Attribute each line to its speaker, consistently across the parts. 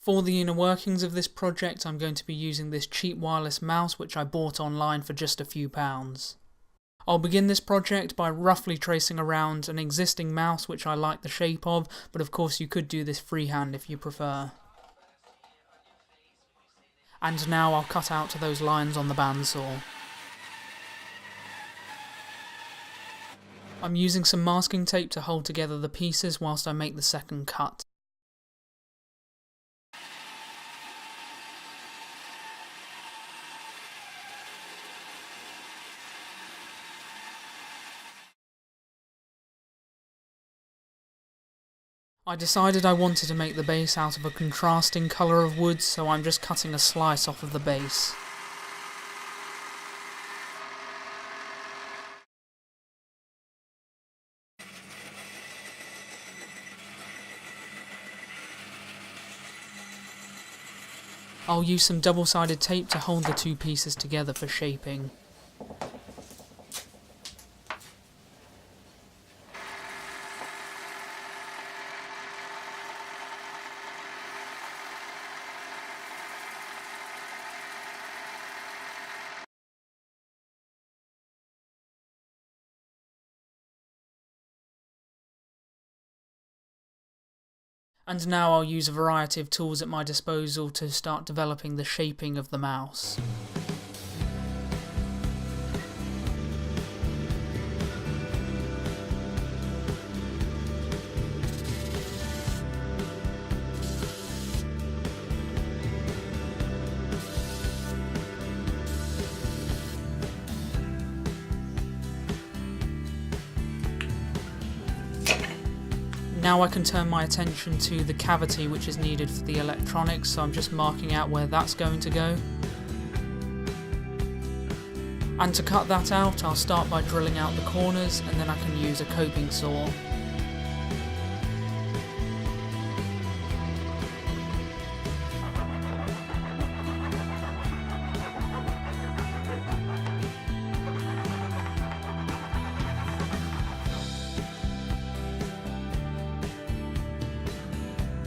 Speaker 1: For the inner workings of this project, I'm going to be using this cheap wireless mouse which I bought online for just a few pounds. I'll begin this project by roughly tracing around an existing mouse which I like the shape of, but of course you could do this freehand if you prefer. And now I'll cut out to those lines on the bandsaw. I'm using some masking tape to hold together the pieces whilst I make the second cut. I decided I wanted to make the base out of a contrasting colour of wood, so I'm just cutting a slice off of the base. I'll use some double-sided tape to hold the two pieces together for shaping. And now I'll use a variety of tools at my disposal to start developing the shaping of the mouse. Now I can turn my attention to the cavity which is needed for the electronics, so I'm just marking out where that's going to go. And to cut that out, I'll start by drilling out the corners, and then I can use a coping saw.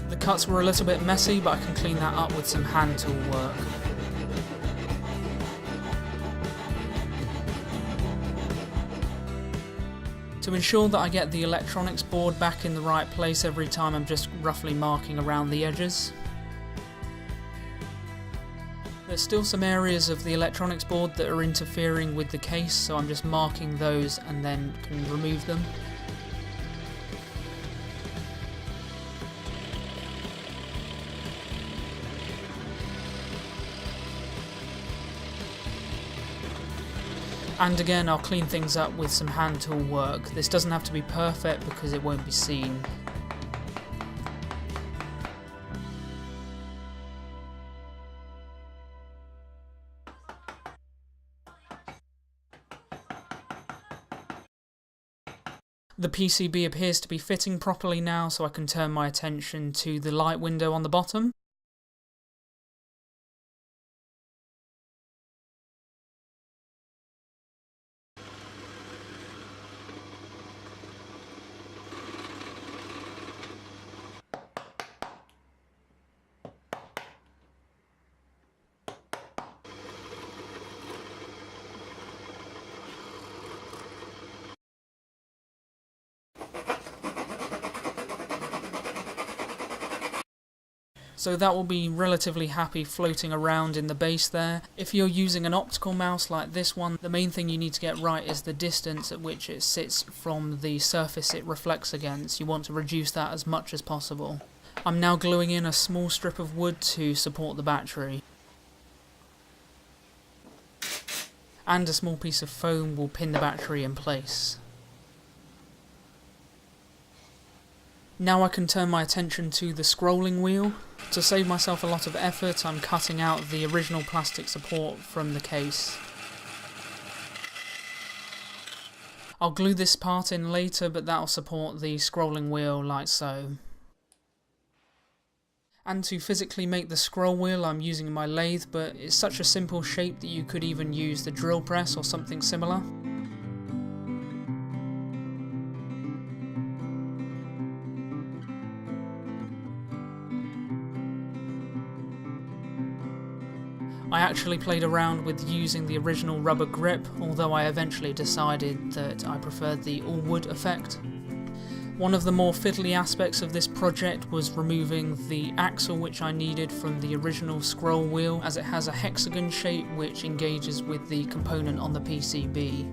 Speaker 1: The cuts were a little bit messy, but I can clean that up with some hand tool work. To ensure that I get the electronics board back in the right place every time, I'm just roughly marking around the edges. There's still some areas of the electronics board that are interfering with the case, so I'm just marking those and then can remove them. And again, I'll clean things up with some hand tool work. This doesn't have to be perfect because it won't be seen. The PCB appears to be fitting properly now, so I can turn my attention to the light window on the bottom. So that will be relatively happy floating around in the base there. If you're using an optical mouse like this one, the main thing you need to get right is the distance at which it sits from the surface it reflects against. You want to reduce that as much as possible. I'm now gluing in a small strip of wood to support the battery. And a small piece of foam will pin the battery in place. Now I can turn my attention to the scrolling wheel. To save myself a lot of effort, I'm cutting out the original plastic support from the case. I'll glue this part in later, but that'll support the scrolling wheel like so. And to physically make the scroll wheel, I'm using my lathe, but it's such a simple shape that you could even use the drill press or something similar. I actually played around with using the original rubber grip, although I eventually decided that I preferred the all-wood effect. One of the more fiddly aspects of this project was removing the axle which I needed from the original scroll wheel, as it has a hexagon shape which engages with the component on the PCB.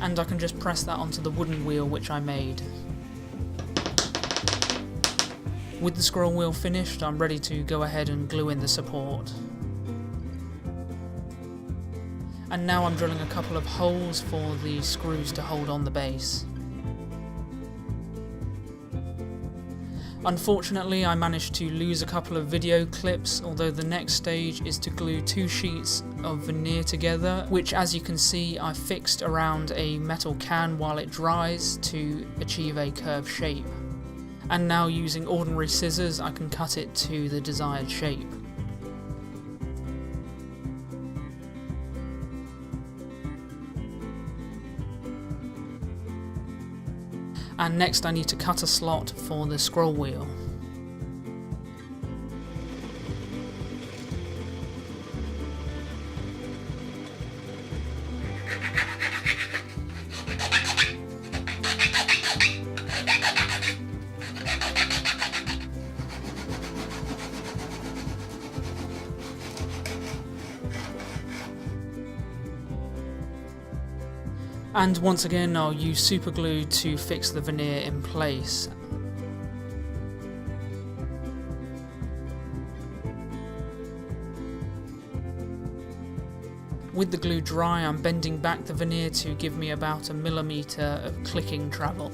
Speaker 1: And I can just press that onto the wooden wheel which I made. With the scroll wheel finished, I'm ready to go ahead and glue in the support. And now I'm drilling a couple of holes for the screws to hold on the base. Unfortunately, I managed to lose a couple of video clips, although the next stage is to glue 2 sheets of veneer together, which, as you can see, I fixed around a metal can while it dries to achieve a curved shape. And now, using ordinary scissors, I can cut it to the desired shape. And next I need to cut a slot for the scroll wheel. And once again I'll use super glue to fix the veneer in place. With the glue dry, I'm bending back the veneer to give me about 1 millimeter of clicking travel.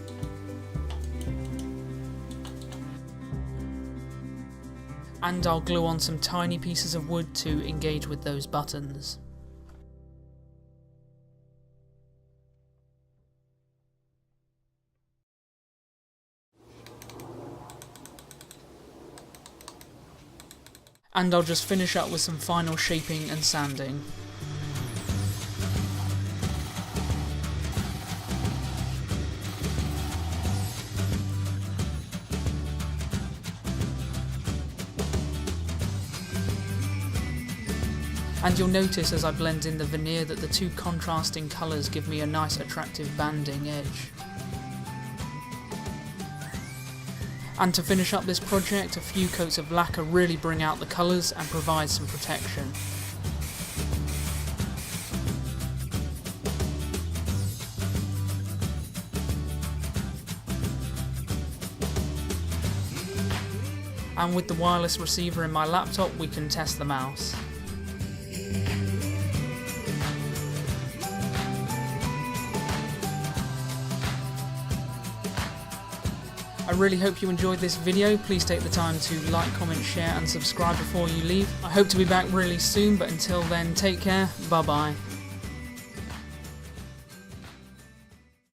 Speaker 1: And I'll glue on some tiny pieces of wood to engage with those buttons. And I'll just finish up with some final shaping and sanding. And you'll notice as I blend in the veneer that the 2 contrasting colours give me a nice attractive banding edge. And to finish up this project, a few coats of lacquer really bring out the colours and provide some protection. And with the wireless receiver in my laptop, we can test the mouse. I really hope you enjoyed this video. Please take the time to like, comment, share and subscribe before you leave. I hope to be back really soon, but until then, take care, bye bye.